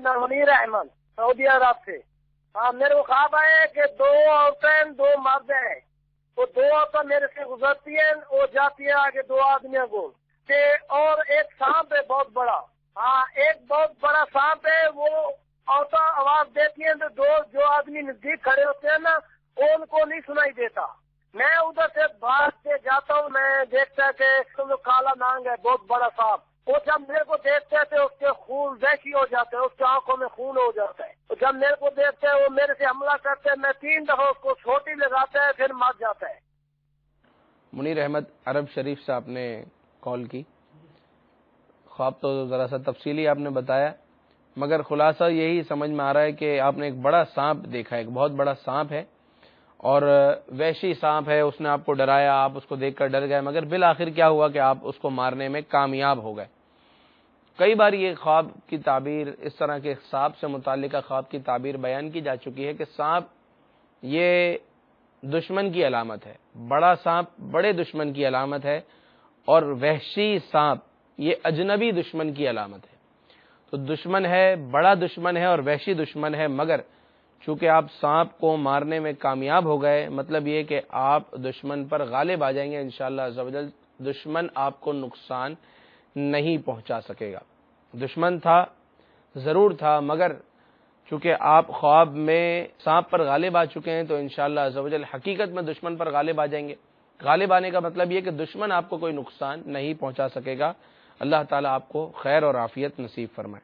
नाम मुनीर अहमद, सऊदी अरब से। हाँ, मेरे को ख्वाब आए कि 2 औरतें 2 मर्द हैं, तो 2 औरतें मेरे से गुजरती हैं, वो जाती है आगे 2 आदमियों को के, और एक सांप है बहुत बड़ा। हाँ, एक बहुत बड़ा सांप है, वो औरतें आवाज देती हैं तो 2 जो आदमी नजदीक खड़े होते हैं ना, वो उनको नहीं सुनाई देता। मैं उधर से भाग के जाता हूँ, मैं देखता है कि तो काला नांग है, बहुत बड़ा सांप। वो जब मेरे को देखते हैं तो उसके खून वैसी हो जाते हैं, उसकी आंखों में खून हो जाता है। तो जब मेरे को देखते हैं वो मेरे से हमला करते हैं, मैं 3 दफा उसको छोटी लगाता है, फिर मर जाता है। मुनीर अहमद, अरब शरीफ से आपने कॉल की। ख्वाब तो ज़रा सा तफसीली आपने बताया, मगर खुलासा यही समझ में आ रहा है कि आपने एक बड़ा सांप देखा है, एक बहुत बड़ा सांप है और वैशी सांप है, उसने आपको डराया, आप उसको देखकर डर गए, मगर बिल आखिर क्या हुआ कि आप उसको मारने में कामयाब हो गए। कई बार ये ख्वाब की ताबीर, इस तरह के सांप से मुताल्लिक़ ख्वाब की ताबीर बयान की जा चुकी है कि सांप ये दुश्मन की अलामत है, बड़ा सांप बड़े दुश्मन की अलामत है, और वहशी सांप ये अजनबी दुश्मन की अलामत है। तो दुश्मन है, बड़ा दुश्मन है और वहशी दुश्मन है, मगर चूंकि आप सांप को मारने में कामयाब हो गए, मतलब ये कि आप दुश्मन पर गालिब आ जाएंगे इंशाअल्लाह अज़्ज़ा वजल, दुश्मन आपको नुकसान नहीं पहुंचा सकेगा। दुश्मन था, ज़रूर था, मगर चूंकि आप ख्वाब में सांप पर गालिब आ चुके हैं तो इंशाअल्लाह अज़्ज़ा वजल हकीकत में दुश्मन पर गालिब आ जाएंगे। गालिब आने का मतलब ये कि दुश्मन आपको कोई नुकसान नहीं पहुंचा सकेगा। अल्लाह ताला आपको खैर और आफियत नसीब फरमाए।